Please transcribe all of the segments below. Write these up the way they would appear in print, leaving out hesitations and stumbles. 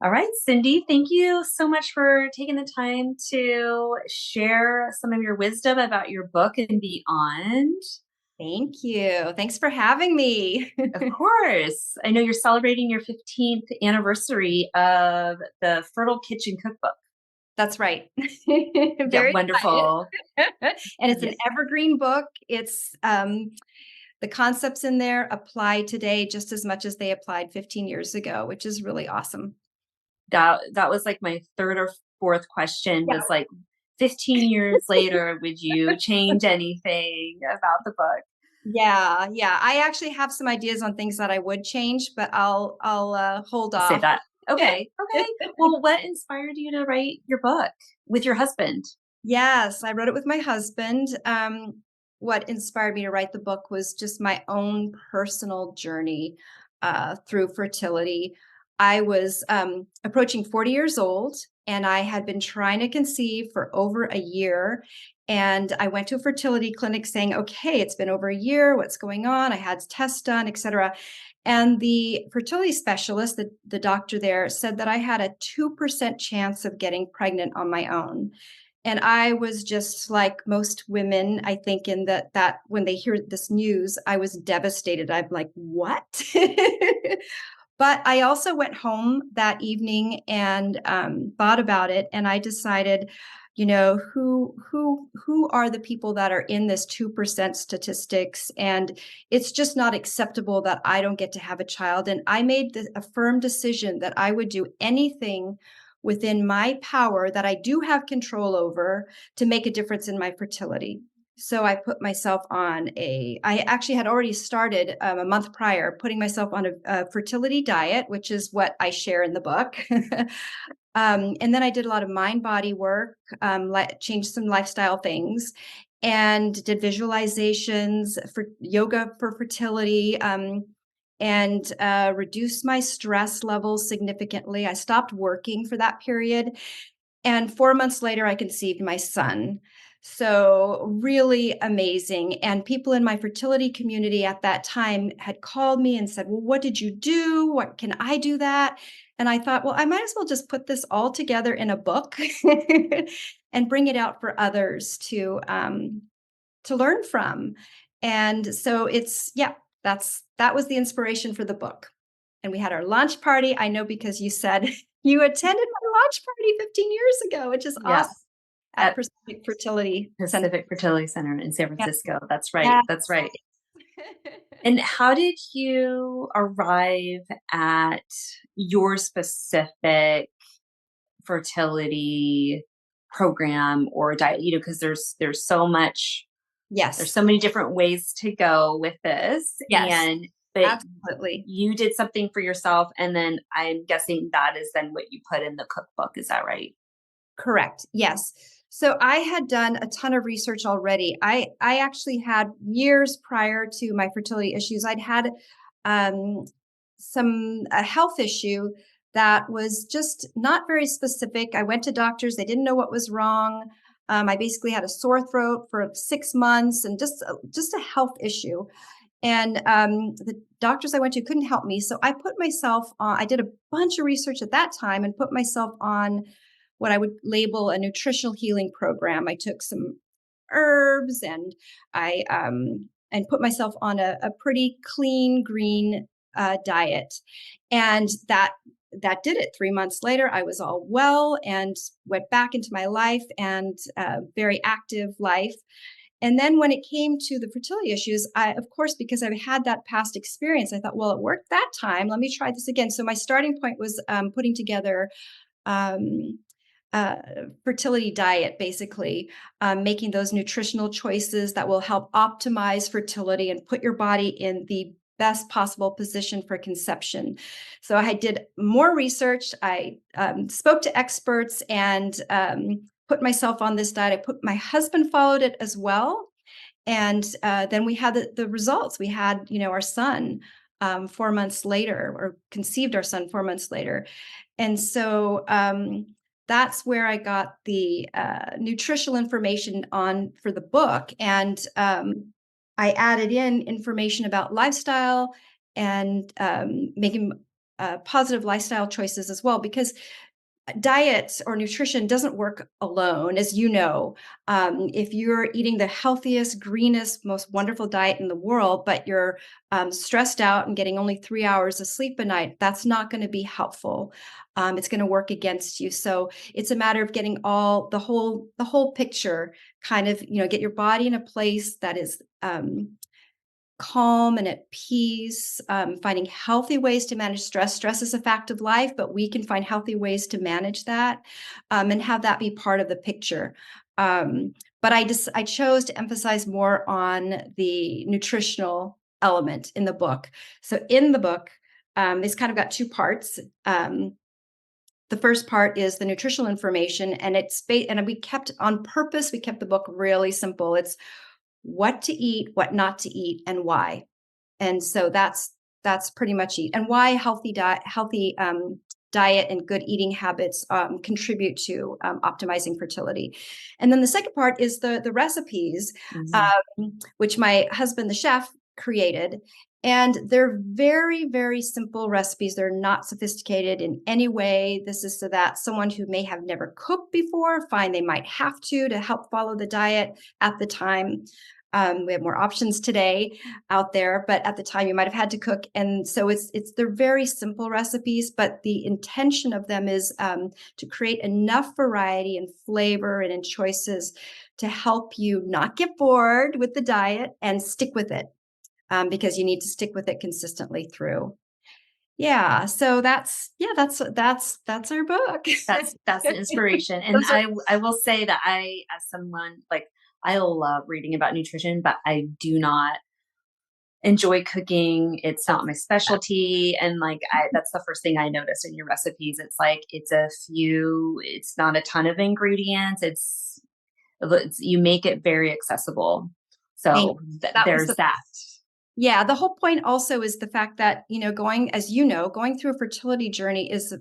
All right, Cindy, thank you so much for taking the time to share some of your wisdom about your book and beyond. Thank you. Thanks for having me. Of course, I know you're celebrating your 15th anniversary of the Fertile Kitchen Cookbook. That's right. Yeah, Very excited. wonderful. And it's Yeah, an evergreen book. It's the concepts in there apply today just as much as they applied 15 years ago, which is really awesome. that was like my third or fourth question Yeah. was like 15 years later, would you change anything about the book? Yeah. I actually have some ideas on things that I would change, but I'll hold I'll say off. that. Okay. Okay. Well, what inspired you to write your book with your husband? Yes, I wrote it with my husband. What inspired me to write the book was just my own personal journey through fertility. I was approaching 40 years old and I had been trying to conceive for over a year. And I went to a fertility clinic saying, okay, it's been over a year. What's going on? I had tests done, et cetera. And the fertility specialist, the doctor there, said that I had a 2% chance of getting pregnant on my own. And I was just like most women, I think, in that when they hear this news, I was devastated. I'm like, what? But I also went home that evening and thought about it, and I decided, who are the people that are in this 2% statistics, and it's just not acceptable that I don't get to have a child. And I made a firm decision that I would do anything within my power that I do have control over to make a difference in my fertility. So I put myself on I actually had already started a month prior putting myself on a fertility diet, which is what I share in the book. And then I did a lot of mind body work, changed some lifestyle things, and did visualizations for yoga for fertility. And reduced my stress levels significantly. I stopped working for that period. And 4 months later, I conceived my son. So, really amazing. And people in my fertility community at that time had called me and said, well, what did you do? What can I do that? And I thought, well, I might as well just put this all together in a book and bring it out for others to learn from. And so that was the inspiration for the book. And we had our launch party. I know because you said you attended my launch party 15 years ago, which is awesome, Yes, at at Pacific Fertility Center. Pacific Fertility Center in San Yeah. Francisco. That's right. Yeah. That's right. And how did you arrive at your specific fertility program or diet? Because there's Yes. so many different ways to go with this, Yes. but Absolutely. you did something for yourself, and then I'm guessing that is then what you put in the cookbook. Is that right? Correct. Yes. So I had done a ton of research already. I actually had years prior to my fertility issues, I'd had um, a health issue that was just not very specific. I went to doctors; they didn't know what was wrong. I basically had a sore throat for 6 months and just a health issue. And the doctors I went to couldn't help me. So I put myself on, I did a bunch of research at that time and put myself on what I would label a nutritional healing program. I took some herbs and put myself on a pretty clean green diet. And that did it. 3 months later, I was all well and went back into my life and very active life. And then when it came to the fertility issues, of course, because I've had that past experience, I thought, well, it worked that time. Let me try this again. So my starting point was putting together um, fertility diet, basically, making those nutritional choices that will help optimize fertility and put your body in the best possible position for conception. So I did more research. I spoke to experts and put myself on this diet. My husband followed it as well. And then we had the results. We had, our son 4 months later, or conceived our son 4 months later. And so that's where I got the nutritional information on for the book. And I added in information about lifestyle and making positive lifestyle choices as well, because diet or nutrition doesn't work alone, as you know. If you're eating the healthiest, greenest, most wonderful diet in the world, but you're stressed out and getting only 3 hours of sleep a night, that's not going to be helpful. It's going to work against you. So it's a matter of getting the whole picture, kind of, get your body in a place that is calm and at peace, finding healthy ways to manage stress. Stress is a fact of life, but we can find healthy ways to manage that, and have that be part of the picture. But I chose to emphasize more on the nutritional element in the book. So in the book, it's kind of got two parts. The first part is the nutritional information, and we kept on purpose. We kept the book really simple. It's what to eat, what not to eat, and why. And so that's pretty much it. And why healthy diet and good eating habits contribute to optimizing fertility. And then the second part is the recipes, which my husband, the chef, created. And they're very, very simple recipes. They're not sophisticated in any way. This is so that someone who may have never cooked before find they might have to help follow the diet at the time. We have more options today out there, but at the time you might have had to cook. And so they're very simple recipes, but the intention of them is to create enough variety and flavor and in choices to help you not get bored with the diet and stick with it, because you need to stick with it consistently through. Yeah. So that's our book. That's the inspiration. And I will say that as someone like, I love reading about nutrition, but I do not enjoy cooking. It's not my specialty. And that's the first thing I noticed in your recipes. It's like, it's not a ton of ingredients. You make it very accessible. So there's that. Yeah. The whole point also is the fact that, going through a fertility journey is,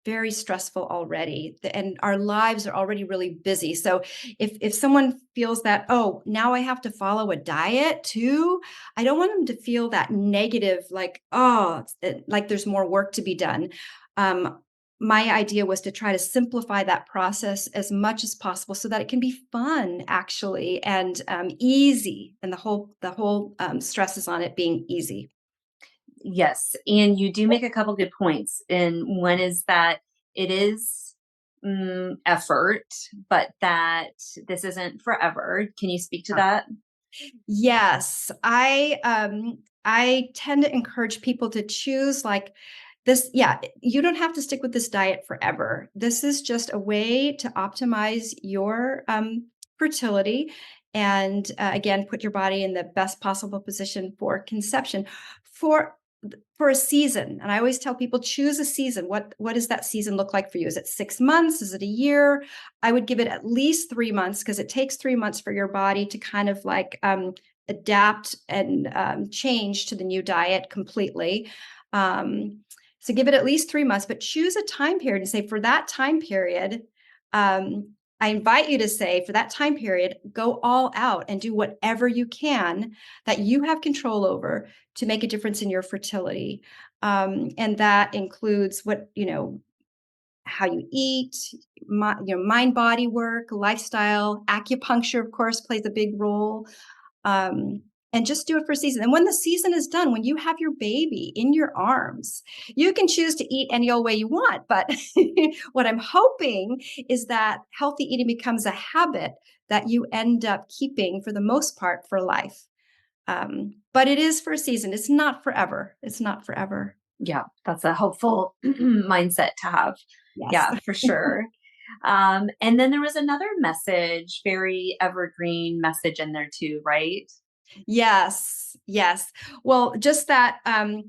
very stressful already, and our lives are already really busy. So if someone feels that, oh, now I have to follow a diet too, I don't want them to feel that negative, like, oh, like there's more work to be done. My idea was to try to simplify that process as much as possible so that it can be fun, actually, and easy, and the whole stresses on it being easy. Yes. And you do make a couple good points. And one is that it is effort, but that this isn't forever. Can you speak to that? Yes, I tend to encourage people to choose like this. Yeah, you don't have to stick with this diet forever. This is just a way to optimize your fertility, and again, put your body in the best possible position for conception for a season. And I always tell people, choose a season. What does that season look like for you? Is it 6 months? Is it a year? I would give it at least 3 months, because it takes 3 months for your body to kind of like adapt and change to the new diet completely. So give it at least 3 months, but choose a time period and say, for that time period, I invite you to say, for that time period, go all out and do whatever you can that you have control over to make a difference in your fertility. And that includes how you eat, mind body work, lifestyle, acupuncture, of course, plays a big role. And just do it for a season. And when the season is done, when you have your baby in your arms, you can choose to eat any old way you want. But what I'm hoping is that healthy eating becomes a habit that you end up keeping for the most part for life. But it is for a season. It's not forever. It's not forever. Yeah, that's a helpful mindset to have. Yes. Yeah, for sure. And then there was another message, very evergreen message in there too, right? Yes. Yes. Well, just that, I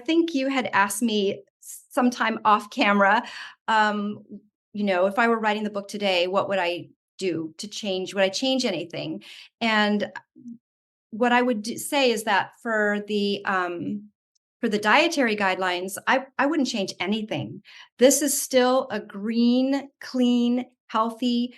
think you had asked me sometime off camera, if I were writing the book today, what would I do to change? Would I change anything? And what I would say is that for the dietary guidelines, I wouldn't change anything. This is still a green, clean, healthy,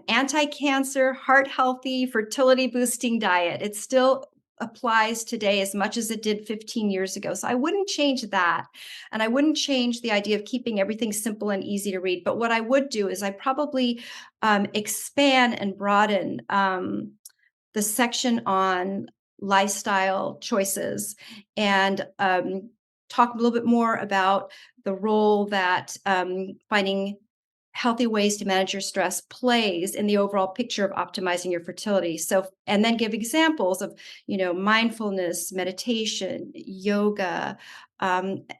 anti-cancer, heart healthy, fertility boosting diet. It's still applies today as much as it did 15 years ago. So I wouldn't change that. And I wouldn't change the idea of keeping everything simple and easy to read. But what I would do is I probably expand and broaden the section on lifestyle choices and talk a little bit more about the role that finding healthy ways to manage your stress plays in the overall picture of optimizing your fertility. So, and then give examples of, mindfulness, meditation, yoga, and,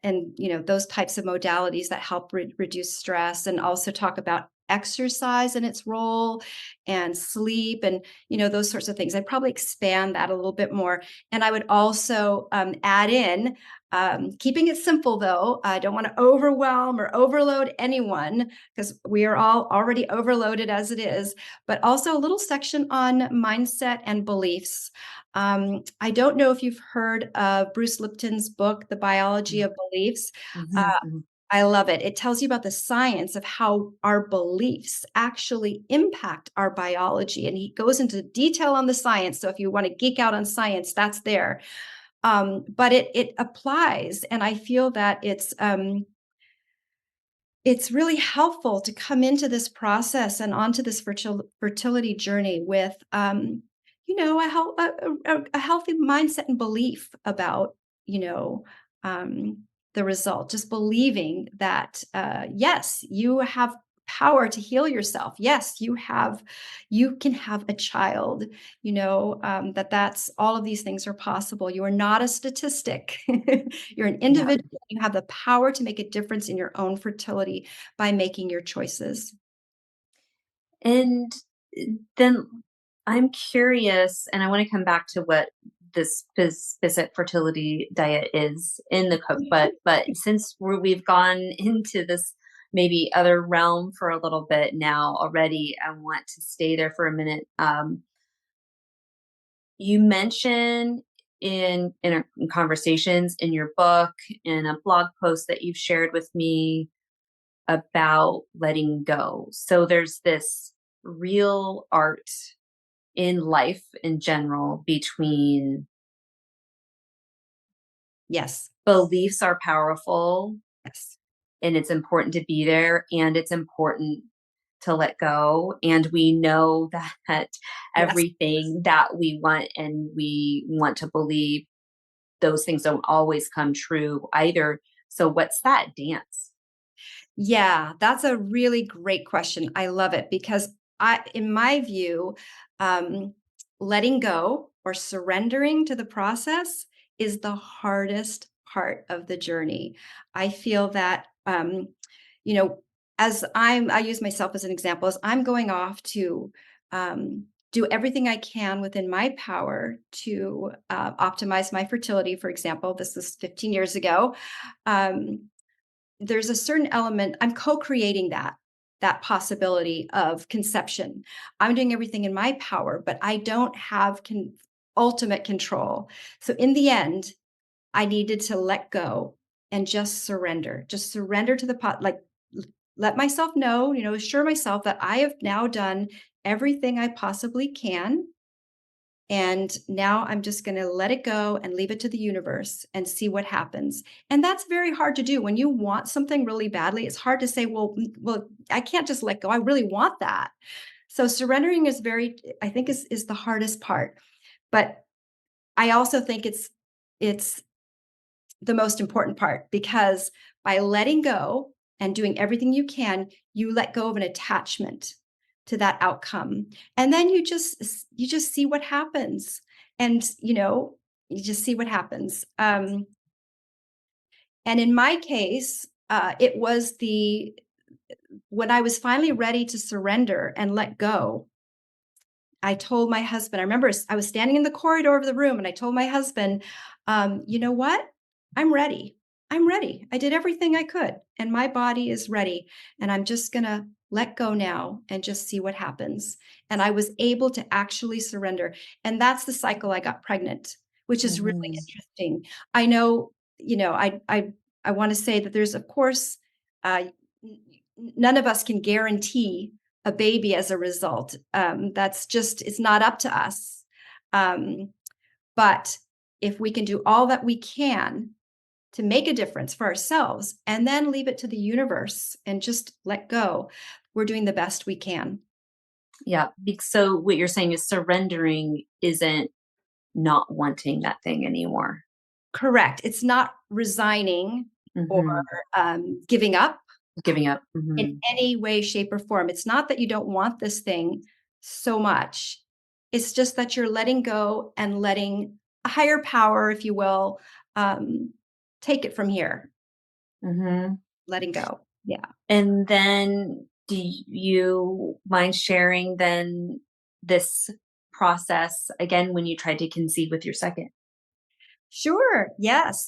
those types of modalities that help reduce stress, and also talk about exercise and its role and sleep and, those sorts of things. I'd probably expand that a little bit more. And I would also add in, keeping it simple though, I don't want to overwhelm or overload anyone because we are all already overloaded as it is, but also a little section on mindset and beliefs. I don't know if you've heard of Bruce Lipton's book, The Biology of Beliefs. Uh, Mhm, mhm. I love it. It tells you about the science of how our beliefs actually impact our biology. And he goes into detail on the science. So if you want to geek out on science, that's there. But it applies. And I feel that it's really helpful to come into this process and onto this fertility journey with, a healthy mindset and belief about, you know, um, the result. Just believing that, yes, you have power to heal yourself. Yes, you can have a child. That's all of these things are possible. You are not a statistic. You're an Yeah. individual. You have the power to make a difference in your own fertility by making your choices. And then I'm curious, and I want to come back to what this specific fertility diet is in the cookbook. But since we've gone into this maybe other realm for a little bit now already, I want to stay there for a minute. You mention in conversations in your book, in a blog post that you've shared with me about letting go. So there's this real art in life in general between Yes. beliefs are powerful Yes. and it's important to be there and it's important to let go. And we know that Yes. everything that we want and we want to believe, those things don't always come true either. So what's that dance? Yeah, that's a really great question. I love it because in my view, um, letting go or surrendering to the process is the hardest part of the journey. I feel that, you know, I use myself as an example, as I'm going off to do everything I can within my power to optimize my fertility. For example, this was 15 years ago. Um, there's a certain element I'm co-creating that possibility of conception. I'm doing everything in my power, but I don't have ultimate control. So in the end, I needed to let go and just surrender to the pot, like let myself know, assure myself that I have now done everything I possibly can, and now I'm just going to let it go and leave it to the universe and see what happens. And that's very hard to do. When you want something really badly, it's hard to say, well, I can't just let go. I really want that. So surrendering is I think is the hardest part. But I also think it's the most important part, because by letting go and doing everything you can, you let go of an attachment to that outcome. And then you just see what happens. And you just see what happens. And in my case, it was the when I was finally ready to surrender and let go, I told my husband, I remember I was standing in the corridor of the room and I told my husband, you know what? I'm ready. I'm ready. I did everything I could and my body is ready. And I'm just going to let go now and just see what happens. And I was able to actually surrender. And that's the cycle I got pregnant, which is really Mhm. interesting. I know, I want to say that there's, of course, none of us can guarantee a baby as a result. It's not up to us. Um, But if we can do all that we can to make a difference for ourselves and then leave it to the universe and just let go, we're doing the best we can. Yeah. So what you're saying is surrendering isn't not wanting that thing anymore. Correct. It's not resigning or Hmm. giving up Giving up. in Hmm. any way, shape, or form. It's not that you don't want this thing so much. It's just that you're letting go and letting a higher power, if you will, take it from here, Hmm. letting go. Yeah. And then do you mind sharing then this process again when you tried to conceive with your second? Sure. Yes.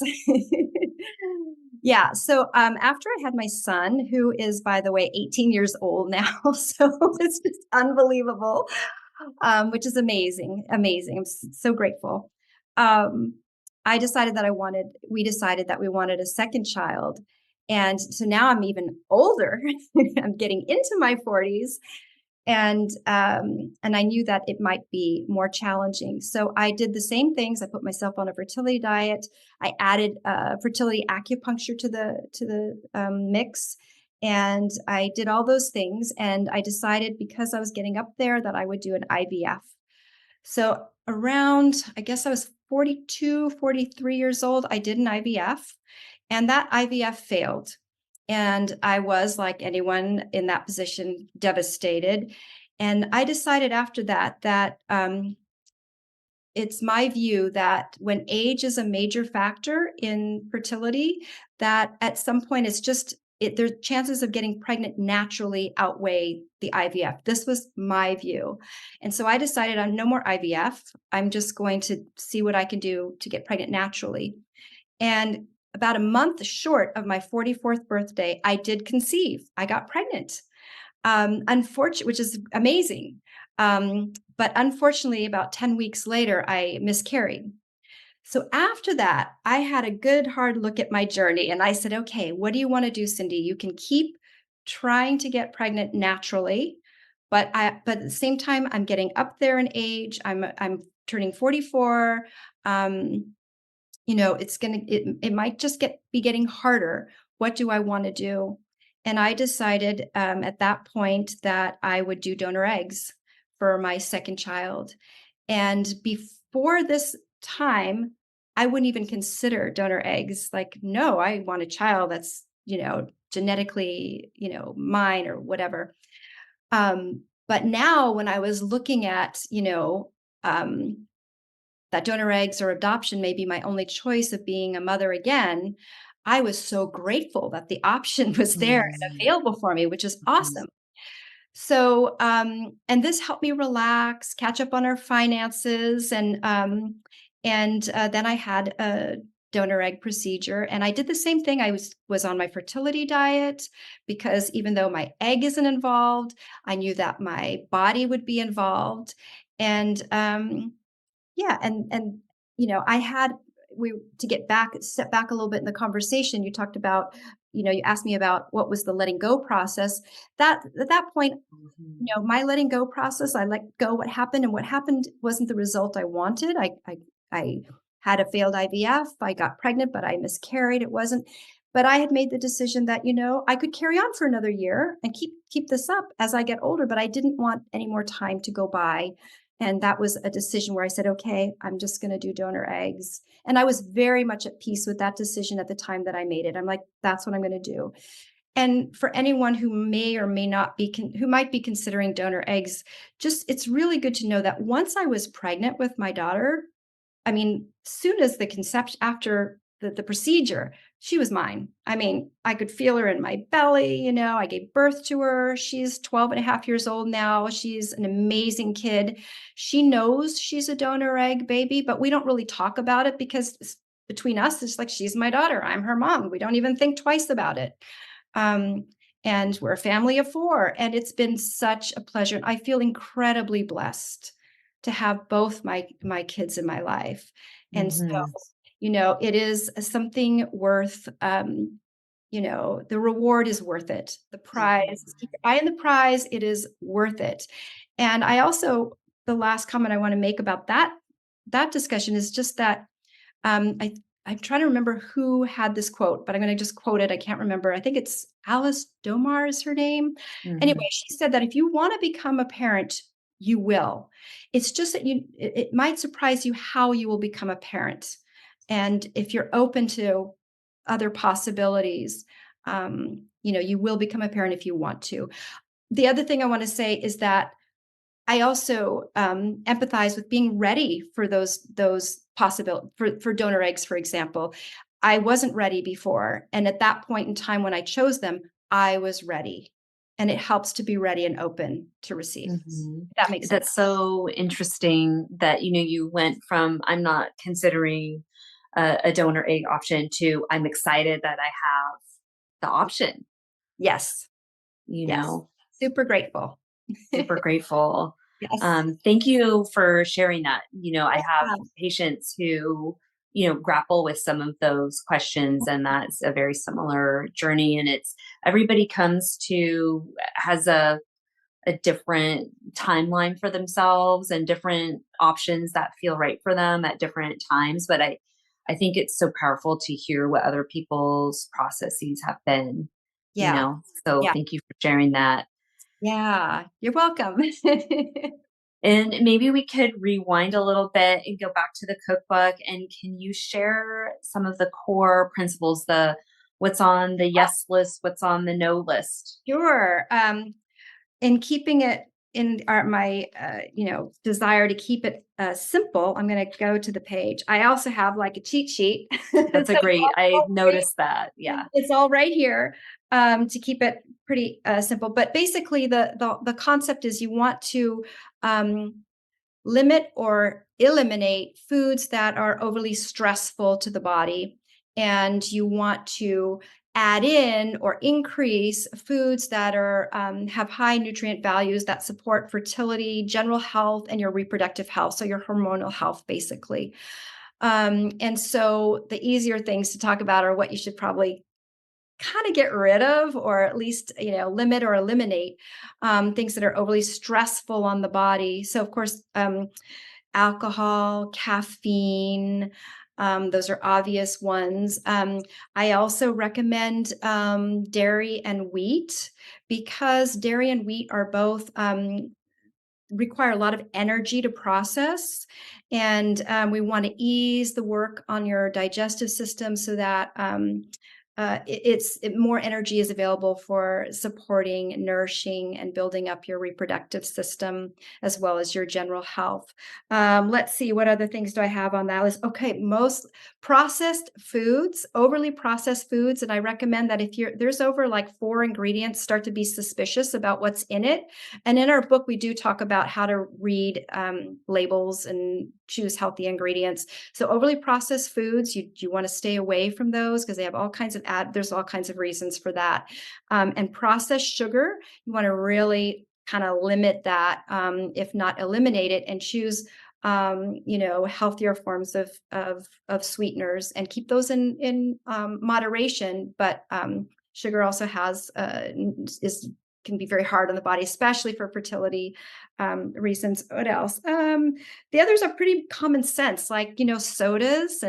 Yeah. So after I had my son, who is, by the way, 18 years old now, so it's just unbelievable, which is amazing. Amazing. So grateful. Um, we decided that we wanted a second child. And so now I'm even older. I'm getting into my 40s, and I knew that it might be more challenging. So I did the same things. I put myself on a fertility diet. I added fertility acupuncture to the mix, and I did all those things. And I decided, because I was getting up there, that I would do an IVF. So around, I guess I was 42, 43 years old, I did an IVF, and that IVF failed. And I was, like anyone in that position, devastated. And I decided after that that it's my view that when age is a major factor in fertility, that at some point it's just their chances of getting pregnant naturally outweigh the IVF. This was my view. And so I decided on no more IVF. I'm just going to see what I can do to get pregnant naturally. And about a month short of my 44th birthday, I did conceive. I got pregnant. Unfortunately, which is amazing. But unfortunately, about 10 weeks later, I miscarried. So after that, I had a good hard look at my journey and I said, okay, what do you want to do, Cindy? You can keep trying to get pregnant naturally, but at the same time, I'm getting up there in age. I'm turning 44. Um, it might just be getting harder. What do I want to do? And I decided at that point that I would do donor eggs for my second child. And before this time, I wouldn't even consider donor eggs. Like, no, I want a child that's, genetically, mine or whatever. But now when I was looking at, um, that donor eggs or adoption may be my only choice of being a mother again, I was so grateful that the option was there and Mhm. available for me, which is Mhm. awesome. So, and this helped me relax, catch up on our finances, and then I had a donor egg procedure, and I did the same thing. I was on my fertility diet because even though my egg isn't involved, I knew that my body would be involved, and yeah, and I had we to get back step back a little bit in the conversation. You talked about, you asked me about what was the letting go process. That at that point, Mhm. my letting go process, I let go what happened, and what happened wasn't the result I wanted. I had a failed IVF. I got pregnant, but I miscarried. It wasn't. But I had made the decision that I could carry on for another year and keep this up as I get older. But I didn't want any more time to go by, and that was a decision where I said, okay, I'm just going to do donor eggs. And I was very much at peace with that decision at the time that I made it. I'm like, that's what I'm going to do. And for anyone who may or may not be, who might be considering donor eggs, it's really good to know that once I was pregnant with my daughter, I mean, soon as the conception, after the procedure, she was mine. I mean, I could feel her in my belly, I gave birth to her. She's 12 and a half years old now. She's an amazing kid. She knows she's a donor egg baby, but we don't really talk about it because between us, it's like she's my daughter. I'm her mom. We don't even think twice about it. Um, and we're a family of four, and it's been such a pleasure. I feel incredibly blessed to have both my kids in my life. And so, Mhm. it is something worth, the reward is worth it. The prize, Mhm. keep your eye on the prize, it is worth it. And I also, the last comment I want to make about that that discussion is just that I'm trying to remember who had this quote, but I'm going to just quote it. I can't remember. I think it's Alice Domar is her name. Anyway, Mhm. she said that if you want to become a parent, you will. It's just that it might surprise you how you will become a parent. And if you're open to other possibilities, you will become a parent if you want to. The other thing I want to say is that I also empathize with being ready for those possible for donor eggs, for example. I wasn't ready before, and at that point in time when I chose them, I was ready, and it helps to be ready and open to receive. Mhm. If that makes sense. That's so interesting that, you went from, "I'm not considering a donor egg option," to, "I'm excited that I have the option," Yes, you yes, know? super grateful. Super grateful. Yes. Thank you for sharing that. I have Yeah. patients who, grapple with some of those questions, and that's a very similar journey. And it's everybody has a different timeline for themselves and different options that feel right for them at different times. But I think it's so powerful to hear what other people's processes have been, you Yeah. know. So Yeah. thank you for sharing that. Yeah. You're welcome. And maybe we could rewind a little bit and go back to the cookbook. And can you share some of the core principles, the what's on the yes list, what's on the no list? Sure. In keeping it in my desire to keep it simple, I'm going to go to the page. I also have like a cheat sheet. So That's a it's great, I all right, noticed that. Yeah. it's all right here, to keep it pretty simple. But basically, the concept is you want to um, limit or eliminate foods that are overly stressful to the body. And you want to add in or increase foods that have high nutrient values that support fertility, general health, and your reproductive health. So your hormonal health, basically. And so the easier things to talk about are what you should probably kind of get rid of, or at least limit or eliminate things that are overly stressful on the body. So of course, alcohol, caffeine, those are obvious ones. I also recommend dairy and wheat, because dairy and wheat are both require a lot of energy to process. And we want to ease the work on your digestive system so that more energy is available for supporting, nourishing, and building up your reproductive system as well as your general health. Let's see, what other things do I have on that list? Okay, most overly processed foods, and I recommend that if there's over like 4 ingredients, start to be suspicious about what's in it. And in our book, we do talk about how to read labels and choose healthy ingredients. So overly processed foods, you want to stay away from those because they have all kinds of there's all kinds of reasons for that. And processed sugar, you want to really kind of limit that, if not eliminate it, and choose healthier forms of sweeteners, and keep those in moderation. But sugar also can be very hard on the body, especially for fertility reasons. What else? The others are pretty common sense, like sodas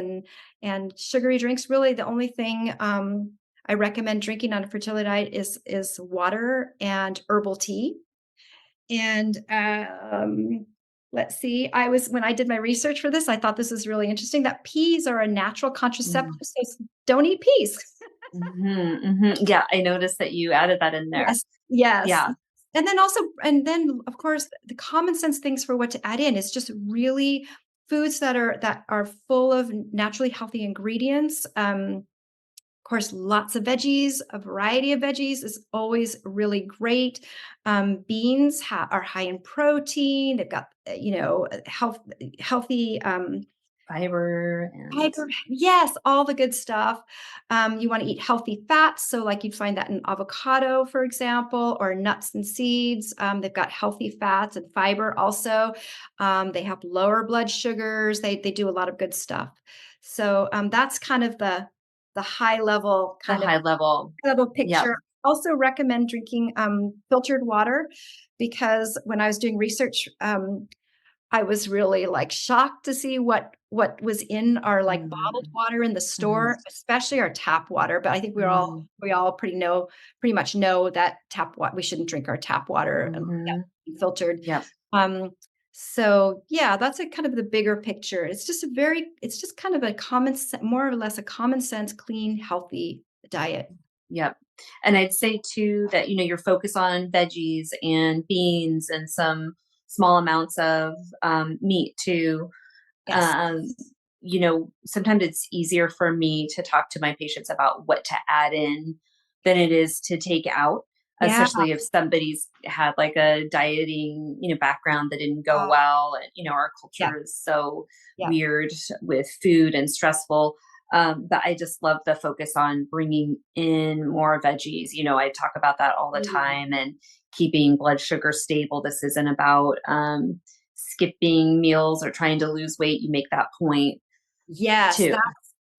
and sugary drinks. Really, the only thing I recommend drinking on a fertility diet is water and herbal tea. And let's see, when I did my research for this, I thought this was really interesting, that peas are a natural contraceptive. Mm. So don't eat peas. Mhm, mhm. Yeah, I noticed that you added that in there. Yes, yes. Yeah. And then, of course, the common sense things for what to add in is just really foods that are full of naturally healthy ingredients. Of course, lots of veggies, a variety of veggies is always really great. Beans are high in protein. They've got, healthy Fiber and fiber. Yes, all the good stuff. You want to eat healthy fats. So, like you'd find that in avocado, for example, or nuts and seeds. They've got healthy fats and fiber also. They help lower blood sugars. They do a lot of good stuff. So that's kind of the high level the high level. Yep. picture. Also recommend drinking filtered water, because when I was doing research I was really like shocked to see what was in our like bottled Mm, water in the mhm, store, especially our tap water. But I think mm, we all pretty much know that tap water, we shouldn't drink our tap water mhm. filtered. Yep, Um, so yeah, that's a kind of the bigger picture. It's just kind of a more or less a common sense, clean, healthy diet. yep. And I'd say too that, your focus on veggies and beans and some small amounts of meat too. Yes. Um, Sometimes it's easier for me to talk to my patients about what to add in than it is to take out, Yeah. especially if somebody's had like a dieting, background that didn't go Uh, well. And, our yeah. culture is so Yeah. weird with food and stressful. But I just love the focus on bringing in more veggies. I talk about that all the Mm. time and keeping blood sugar stable. This isn't about, skipping meals or trying to lose weight. You make that point Yes, too.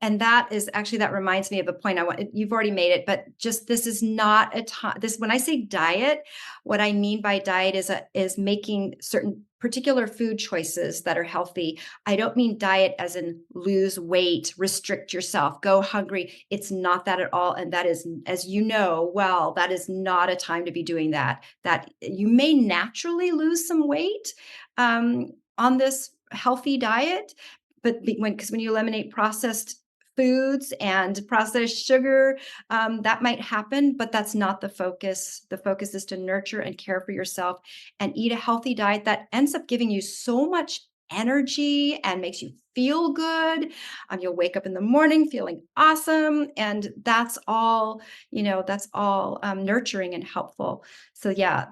that is actually that reminds me of a point I want you've already made it, but just this is not a time this when I say diet, what I mean by diet is making certain particular food choices that are healthy. I don't mean diet as in lose weight, restrict yourself, go hungry. It's not that at all. And that is, as you know, well, that is not a time to be doing that. That you may naturally lose some weight on this healthy diet, but because when you eliminate processed foods and processed sugar, that might happen, but that's not the focus. The focus is to nurture and care for yourself and eat a healthy diet that ends up giving you so much energy and makes you feel good. You'll wake up in the morning feeling awesome, and that's all nurturing and helpful. So yeah,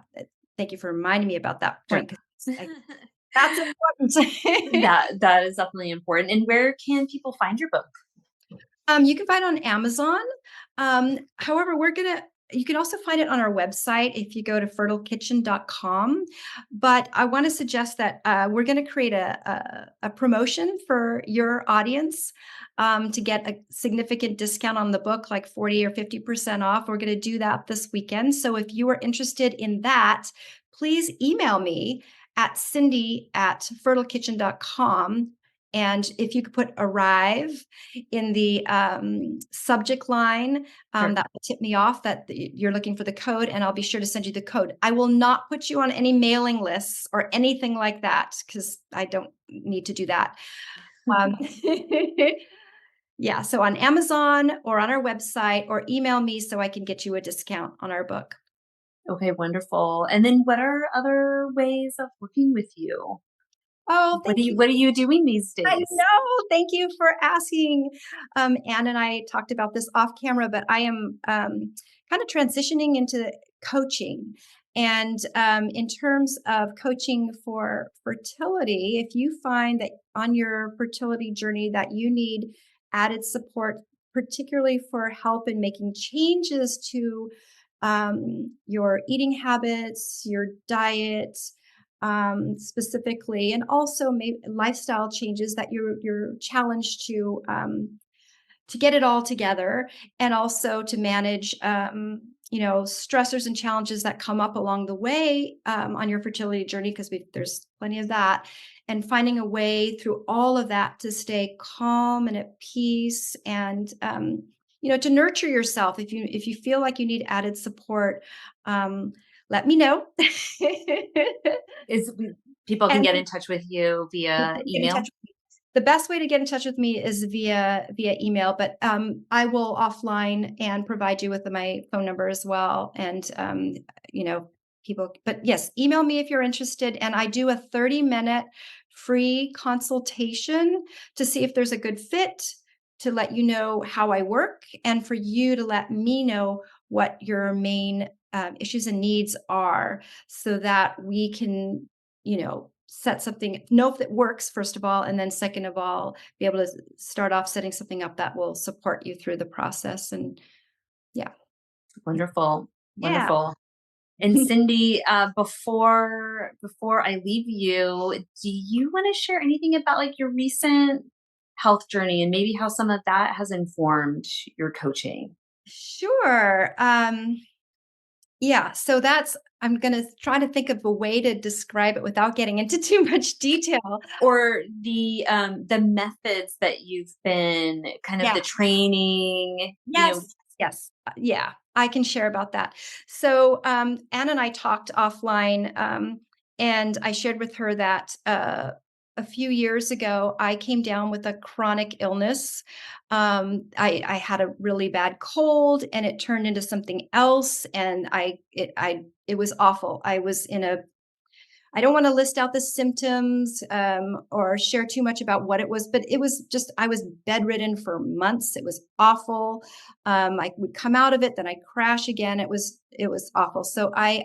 thank you for reminding me about that Sure. point, 'cause that's important. That is definitely important. And where can people find your book? You can find it on Amazon. However, you can also find it on our website if you go to fertilekitchen.com. But I want to suggest that we're going to create a promotion for your audience to get a significant discount on the book, like 40 or 50% off. We're going to do that this weekend. So if you are interested in that, please email me at cindy@fertilekitchen.com. And if you could put arrive in the subject line, Sure. that will tip me off that you're looking for the code, and I'll be sure to send you the code. I will not put you on any mailing lists or anything like that because I don't need to do that. Um, yeah, so on Amazon or on our website, or email me so I can get you a discount on our book. Okay, wonderful. And then what are other ways of working with you? Oh, What are thank you you. what are you doing these I days? know. Thank you for asking. Anne and I talked about this off camera, but I am kind of transitioning into coaching. And in terms of coaching for fertility, if you find that on your fertility journey that you need added support, particularly for help in making changes to your eating habits, your diet, specifically, and also maybe lifestyle changes that you're challenged to get it all together, and also to manage stressors and challenges that come up along the way on your fertility journey, because there's plenty of that, and finding a way through all of that to stay calm and at peace, and to nurture yourself. If you feel like you need added support, um, let me know. Is People can And get in touch with you via people can get in touch email? with me. The best way to get in touch with me is via email, but I will offline and provide you with my phone number as well. And you know, but yes, email me if you're interested. And I do a 30-minute free consultation to see if there's a good fit, to let you know how I work, and for you to let me know what your main issues and needs are, so that we can set something, know if it works, first of all, and then second of all, be able to start off setting something up that will support you through the process. And yeah. Wonderful. Yeah. Wonderful. And Cindy, before I leave you, do you want to share anything about like your recent health journey and maybe how some of that has informed your coaching? Sure. Yeah, so I'm going to try to think of a way to describe it without getting into too much detail. Or the methods that you've been kind of Yeah. the training, Yes. Yes. Yeah, I can share about that. So, Anna and I talked offline, and I shared with her that a few years ago, I came down with a chronic illness. I had a really bad cold, and it turned into something else, and it was awful. I don't want to list out the symptoms or share too much about what it was, but it was just, I was bedridden for months. It was awful. I would come out of it, then I crash again. It was awful. So I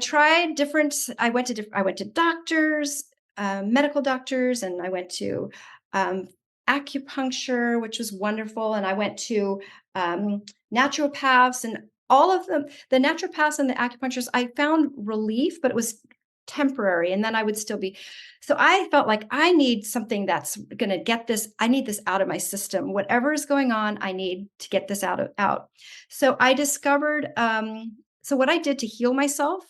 tried different, I went to doctors, medical doctors, and I went to um, acupuncture, which was wonderful. And I went to um, naturopaths, and all of them, the naturopaths and the acupuncturists, I found relief, but it was temporary. And then I would still be, so I felt like I need something that's going to get this, I need this out of my system. Whatever is going on, I need to get this out. So I discovered, so what I did to heal myself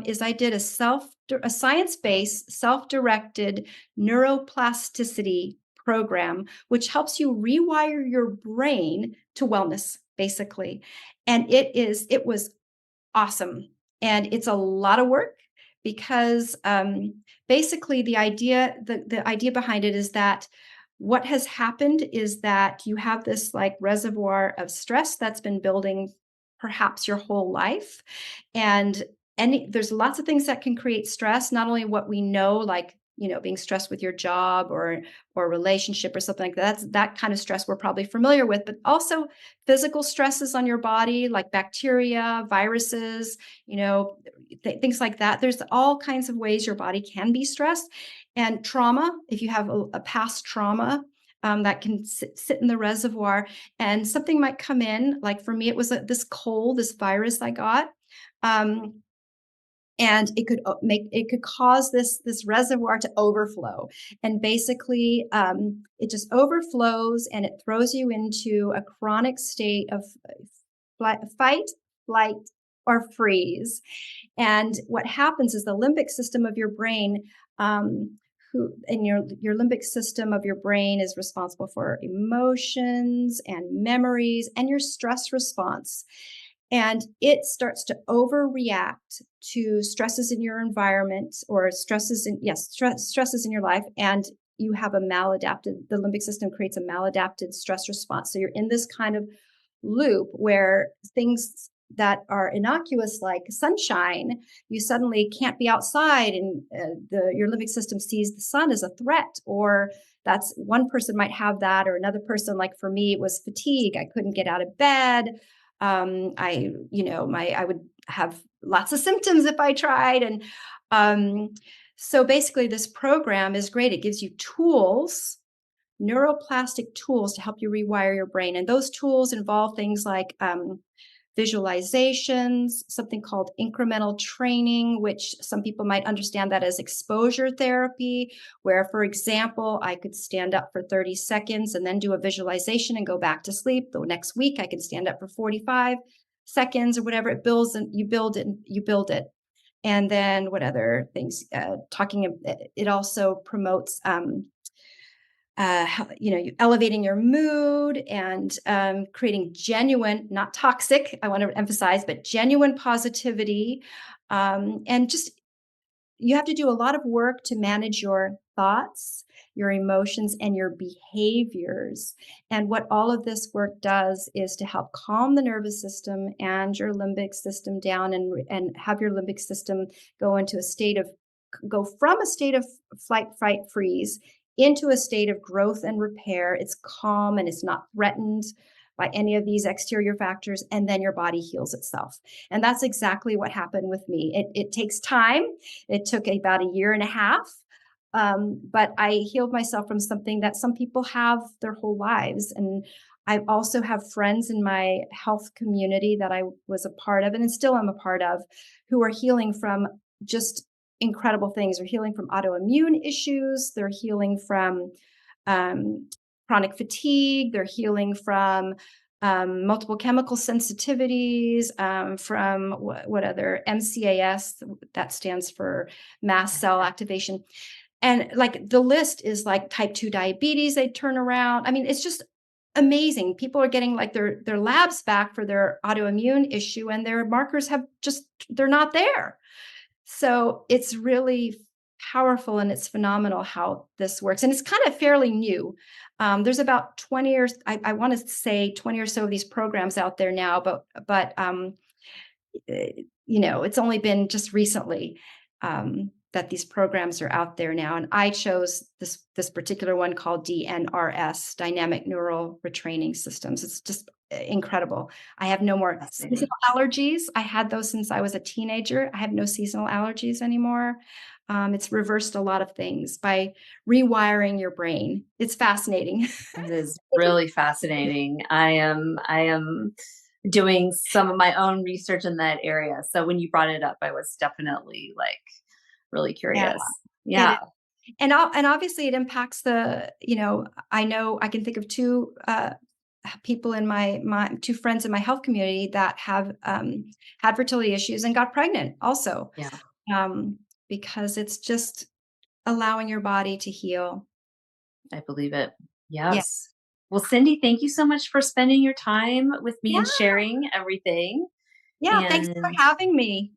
is I did a science-based, self-directed neuroplasticity program, which helps you rewire your brain to wellness, basically. And it was awesome. And it's a lot of work because basically the idea behind it is that what has happened is that you have this like reservoir of stress that's been building perhaps your whole life. And there's lots of things that can create stress, not only what we know, like, being stressed with your job or relationship or something like that. That's that kind of stress we're probably familiar with, but also physical stresses on your body, like bacteria, viruses, things like that. There's all kinds of ways your body can be stressed. And trauma, if you have a past trauma, that can sit in the reservoir, and something might come in. Like for me, it was this cold, this virus I got. Um, and it could cause this reservoir to overflow, and basically it just overflows and it throws you into a chronic state of fight, flight, or freeze. And what happens is the limbic system of your brain, your limbic system of your brain is responsible for emotions and memories and your stress response. And it starts to overreact to stresses in your environment, or stresses in your life. And you have the limbic system creates a maladapted stress response. So you're in this kind of loop where things that are innocuous like sunshine, you suddenly can't be outside, and your limbic system sees the sun as a threat. Or that's one person might have that, or another person, like for me, it was fatigue. I couldn't get out of bed. I would have lots of symptoms if I tried. And so basically this program is great. It gives you tools, neuroplastic tools, to help you rewire your brain. And those tools involve things like visualizations, something called incremental training, which some people might understand that as exposure therapy, where, for example, I could stand up for 30 seconds and then do a visualization and go back to sleep. The next week, I could stand up for 45 seconds or whatever. It builds, and you build it, And then what other things? It also promotes elevating your mood and creating genuine, not toxic, I want to emphasize, but genuine positivity. And just, you have to do a lot of work to manage your thoughts, your emotions, and your behaviors. And what all of this work does is to help calm the nervous system and your limbic system down, and have your limbic system go from a state of flight, fight, freeze into a state of growth and repair. It's calm and it's not threatened by any of these exterior factors, and then your body heals itself. And that's exactly what happened with me. It takes time. It took about a year and a half, but I healed myself from something that some people have their whole lives. And I also have friends in my health community that I was a part of, and still am a part of, who are healing from just incredible things. They're healing from autoimmune issues. They're healing from chronic fatigue. They're healing from multiple chemical sensitivities, from what other MCAS, that stands for mast cell activation. And like the list is like type 2 diabetes, they turn around. I mean, it's just amazing. People are getting like their labs back for their autoimmune issue, and their markers have just, they're not there. So it's really powerful, and it's phenomenal how this works. And it's kind of fairly new. There's about 20 or I want to say 20 or so of these programs out there now, but it's only been just recently that these programs are out there now. And I chose this particular one called DNRS, Dynamic Neural Retraining Systems. It's just incredible. I have no more seasonal Fascinating. allergies. I had those since I was a teenager. I have no seasonal allergies anymore. It's reversed a lot of things by rewiring your brain. It's fascinating. It is really fascinating. I am doing some of my own research in that area. So when you brought it up, I was definitely like really Yeah, curious. it Yeah. is. And obviously it impacts I know I can think of two people in my two friends in my health community that have had fertility issues and got pregnant also, Yeah. um, because it's just allowing your body to heal. I believe it. Yeah. Yes. Well, Cindy, thank you so much for spending your time with me Yeah. and sharing everything. Yeah. Thanks for And having me.